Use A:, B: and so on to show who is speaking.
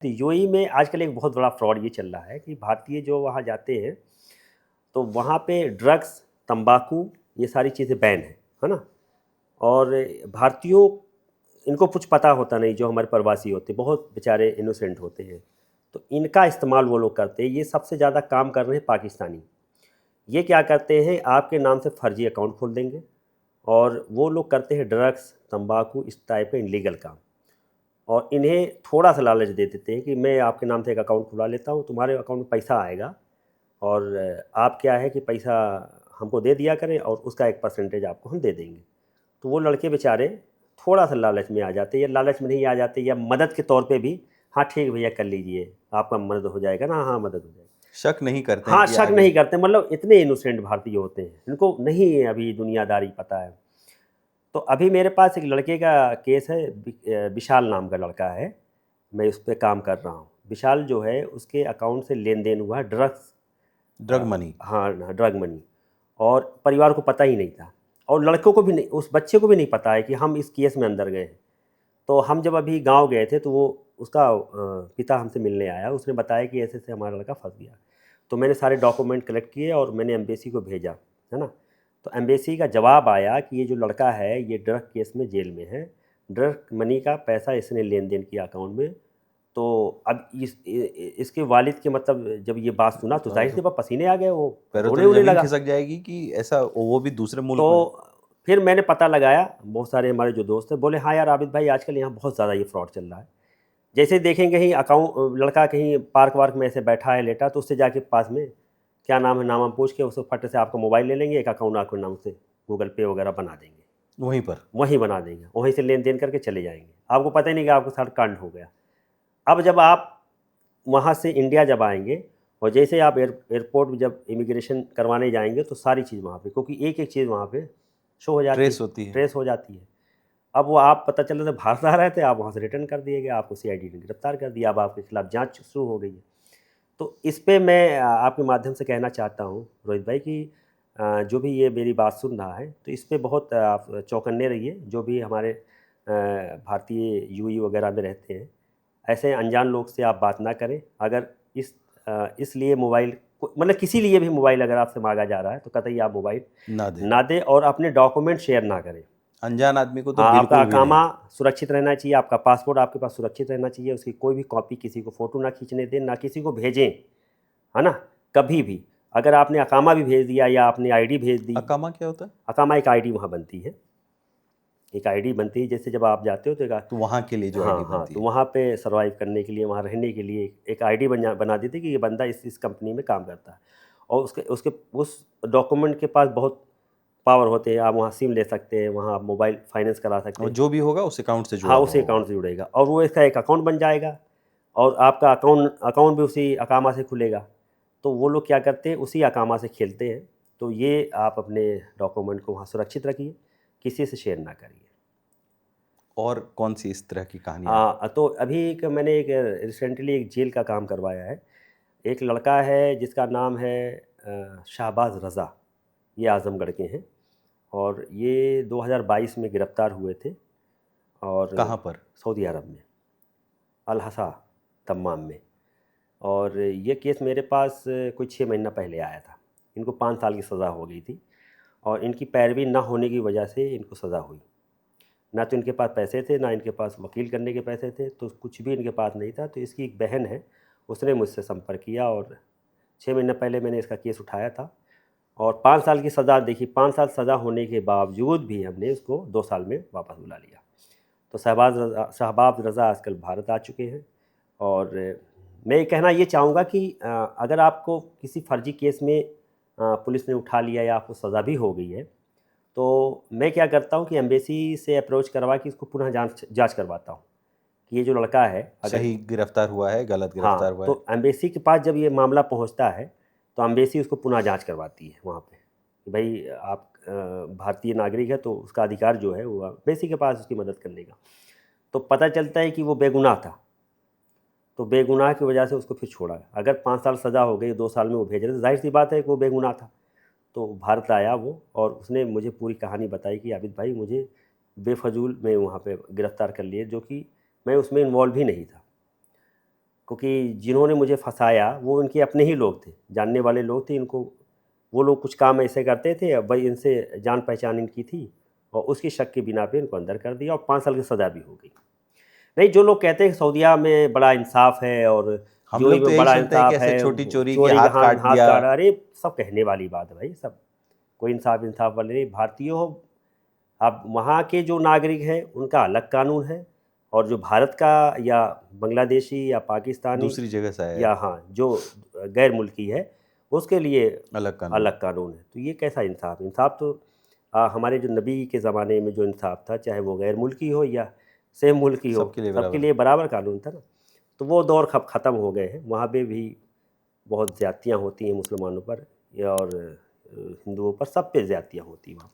A: तो यूएई में आजकल एक बहुत बड़ा फ्रॉड ये चल रहा है कि भारतीय जो वहाँ जाते हैं, तो वहाँ पे ड्रग्स, तंबाकू ये सारी चीज़ें बैन है ना? और भारतीयों इनको कुछ पता होता नहीं, जो हमारे प्रवासी होते हैं, बहुत बेचारे इनोसेंट होते हैं। तो इनका इस्तेमाल वो लोग करते हैं। ये सबसे ज़्यादा काम कर रहे हैं पाकिस्तानी। ये क्या करते हैं, आपके नाम से फ़र्ज़ी अकाउंट खोल देंगे और वो लोग करते हैं ड्रग्स, तंबाकू इस टाइप के इल्लीगल काम। और इन्हें थोड़ा-सा लालच दे देते हैं कि मैं आपके नाम से एक अकाउंट खुला लेता हूँ, तुम्हारे अकाउंट में पैसा आएगा और आप क्या है कि पैसा हमको दे दिया करें और उसका एक परसेंटेज आपको हम दे देंगे। तो वो लड़के बेचारे थोड़ा-सा लालच में आ जाते हैं, या लालच में नहीं आ जाते, या मदद के तौर पे भी, हाँ ठीक है भैया कर लीजिए, आपका मदद हो जाएगा ना, हाँ मदद हो जाएगी।
B: शक नहीं करते हैं
A: हाँ,
B: कि
A: शक
B: आगे।
A: नहीं करते, मतलब इतने इनोसेंट भारतीय होते हैं, इनको नहीं अभी दुनियादारी पता है। तो अभी मेरे पास एक लड़के का केस है, विशाल नाम का लड़का है, मैं उस पे काम कर रहा हूँ। विशाल जो है उसके अकाउंट से लेन-देन हुआ ड्रग्स,
B: ड्रग मनी।
A: हाँ, ड्रग मनी, और परिवार को पता ही नहीं था, और लड़कों को भी नहीं, उस बच्चे को भी नहीं पता है कि हम इस केस में अंदर गए हैं। तो हम जब अभी गाँव गए थे तो वो उसका पिता हमसे मिलने आया, उसने बताया कि ऐसे-ऐसे हमारा लड़का फँस गया। तो मैंने सारे डॉक्यूमेंट कलेक्ट किए और मैंने एम्बेसी को भेजा, है ना? तो एम्बेसी का जवाब आया कि ये जो लड़का है ये ड्रग केस में जेल में है, ड्रग मनी का पैसा इसने लेन-देन किया अकाउंट में। तो अब इसके वालिद के मतलब जब ये बात सुना तो ज़ाहिर-सी बात पसीने आ गए, वो
B: पैरों तले
A: रोने-वोने
B: ज़मीन
A: लगा।
B: खिसक जाएगी कि ऐसा वो भी दूसरे मुल्क में।
A: तो फिर मैंने पता लगाया, बहुत सारे हमारे जो दोस्त हैं बोले हाँ यार आबिद भाई आजकल यहाँ बहुत ज़्यादा ये फ्रॉड चल रहा है। जैसे ही देखेंगे कहीं अकाउंट लड़का कहीं पार्क वार्क में ऐसे बैठा है लेटा, तो उससे जाके पास में क्या नाम है, नाम हम पूछ के उसको फट से आपका मोबाइल ले लेंगे, एक अकाउंट आपके नाम से गूगल पे वगैरह बना देंगे,
B: वहीं पर।
A: वहीं बना देंगे, वहीं से लेन देन करके चले जाएंगे, आपको पता ही नहीं कि आपके साथ कांड हो गया। अब जब आप वहाँ से इंडिया जब आएंगे और जैसे आप एयरपोर्ट में जब इमिग्रेशन करवाने जाएंगे तो सारी चीज़ वहाँ पे, क्योंकि एक एक चीज़ वहाँ पे शो हो जाती है,
B: ट्रेस होती है।
A: ट्रेस हो जाती है। अब वो आप पता चला था भारत आ रहे थे, आप वहाँ से रिटर्न कर दिए गए, आपको सीआईडी ने गिरफ्तार कर दिया, अब आपके खिलाफ जांच शुरू हो गई है। तो इस पे मैं आपके माध्यम से कहना चाहता हूँ रोहित भाई कि जो भी ये मेरी बात सुन रहा है तो इस पे बहुत आप चौकन्ने रहिए, जो भी हमारे भारतीय यूई वगैरह में रहते हैं, ऐसे अनजान लोग से आप बात ना करें। अगर इसलिए मोबाइल मतलब किसी लिए भी मोबाइल अगर आपसे मांगा जा रहा है तो कतई आप मोबाइल
B: ना दे।
A: ना दें और अपने डॉक्यूमेंट शेयर ना करें।
B: अनजान आदमी को तो
A: हाँ, आपका
B: बिल्कुल भी
A: अकामा
B: नहीं।
A: सुरक्षित रहना चाहिए, आपका पासपोर्ट आपके पास सुरक्षित रहना चाहिए, उसकी कोई भी कॉपी किसी को फ़ोटो ना खींचने दें, ना किसी को भेजें, है ना? कभी भी। अगर आपने अकामा भी भेज दिया या आपने आईडी भेज दी,
B: अकामा क्या होता है?
A: अकामा एक आईडी वहाँ बनती है, एक आईडी बनती है, जैसे जब आप जाते हो तो एक
B: तो वहाँ के लिए जो
A: हाँ,
B: आईडी
A: हाँ,
B: बनती
A: तो
B: है।
A: वहाँ पे सर्वाइव करने के लिए, वहाँ रहने के लिए एक आईडी बना दी थी कि ये बंदा इस कंपनी में काम करता है, और उसके उसके उस डॉक्यूमेंट के पास बहुत पावर होते हैं, आप वहाँ सिम ले सकते हैं, वहाँ आप मोबाइल फाइनेंस करा सकते
B: और
A: हैं।
B: जो भी होगा उस अकाउंट से जुड़ा
A: हाँ,
B: हुआ
A: उसी
B: होगा।
A: अकाउंट से जुड़ेगा और वो इसका एक अकाउंट बन जाएगा, और आपका अकाउंट अकाउंट भी उसी अकामा से खुलेगा। तो वो लोग क्या करते हैं, उसी अकामा से खेलते हैं। तो ये आप अपने डॉक्यूमेंट को वहाँ सुरक्षित रखिए, किसी से शेयर ना करिए।
B: और कौन सी इस तरह की कहानियाँ?
A: तो अभी मैंने एक रिसेंटली एक जेल का काम करवाया है। एक लड़का है जिसका नाम है शाहबाज़ रज़ा, ये आज़मगढ़ के हैं, और ये 2022 में गिरफ़्तार हुए थे, और
B: कहाँ पर?
A: सऊदी अरब में, अल हसा दम्माम में। और ये केस मेरे पास कोई 6 महीना पहले आया था। इनको 5 साल की सज़ा हो गई थी, और इनकी पैरवी ना होने की वजह से इनको सज़ा हुई। ना तो इनके पास पैसे थे, ना इनके पास वकील करने के पैसे थे, तो कुछ भी इनके पास नहीं था। तो इसकी एक बहन है, उसने मुझसे संपर्क किया, और 6 महीने पहले मैंने इसका केस उठाया था, और 5 साल की सज़ा देखी, 5 साल सज़ा होने के बावजूद भी हमने उसको 2 साल में वापस बुला लिया। तो शहबाज़ रज़ा आजकल भारत आ चुके हैं। और मैं ये कहना ये चाहूँगा कि अगर आपको किसी फ़र्ज़ी केस में पुलिस ने उठा लिया या आपको सज़ा भी हो गई है, तो मैं क्या करता हूँ कि एम्बेसी से अप्रोच करवा के इसको पुनः जाँच जाँच करवाता हूँ कि ये जो लड़का है अगर,
B: सही गिरफ्तार हुआ है, गलत गिरफ्तार
A: हाँ,
B: हुआ है?
A: तो एम्बेसी के पास जब ये मामला पहुँचता है, तो एम्बेसी उसको पुनः जाँच करवाती है वहाँ पे कि भई आप भारतीय नागरिक है, तो उसका अधिकार जो है वो एम्बेसी के पास उसकी मदद करने का। तो पता चलता है कि वो बेगुनाह था, तो बेगुनाह की वजह से उसको फिर छोड़ा। अगर 5 साल सज़ा हो गई, 2 साल में वो भेज रहे, तो ज़ाहिर-सी बात है कि वो बेगुनाह था। तो भारत आया वो, और उसने मुझे पूरी कहानी बताई कि आबिद भाई मुझे बेफजूल में वहाँ पे गिरफ़्तार कर लिए, जो कि मैं उसमें इन्वॉल्व ही नहीं था। क्योंकि जिन्होंने मुझे फंसाया वो इनके अपने ही लोग थे, जानने वाले लोग थे। इनको वो लोग कुछ काम ऐसे करते थे, अब भाई इनसे जान पहचान इनकी थी और उसकी शक के बिना पे इनको अंदर कर दिया और 5 साल की सज़ा भी हो गई। नहीं, जो लोग कहते हैं कि सऊदीया में बड़ा इंसाफ है और
B: हम
A: यूएई
B: लोग तो
A: में
B: यही
A: बड़ा
B: सुनते हैं कि
A: इंसाफ
B: ऐसे
A: है,
B: छोटी चोरी की
A: चोरी का
B: हाथ काट
A: हाथ
B: दिया।
A: काटा, अरे सब कहने वाली बात है भाई। सब कोई इंसाफ वाले नहीं। भारतीय हो, अब वहाँ के जो नागरिक हैं उनका अलग कानून है, और जो भारत का या बांग्लादेशी या पाकिस्तानी
B: दूसरी जगह से आया
A: या
B: है,
A: हाँ जो गैर मुल्की है उसके लिए
B: अलग कानून।
A: अलग कानून है। तो ये कैसा इंसाफ? इंसाफ तो हमारे जो नबी के ज़माने में जो इंसाफ था, चाहे वो गैर मुल्की हो या सेम मुल्की हो,
B: सबके लिए
A: सबके
B: बराबर।
A: लिए बराबर कानून था ना। तो वो दौर ख़त्म हो गए हैं। वहाँ पे भी बहुत ज़्यादतियाँ होती हैं मुसलमानों पर और हिंदुओं पर, सब पे ज़्यादतियाँ होती हैं वहाँ।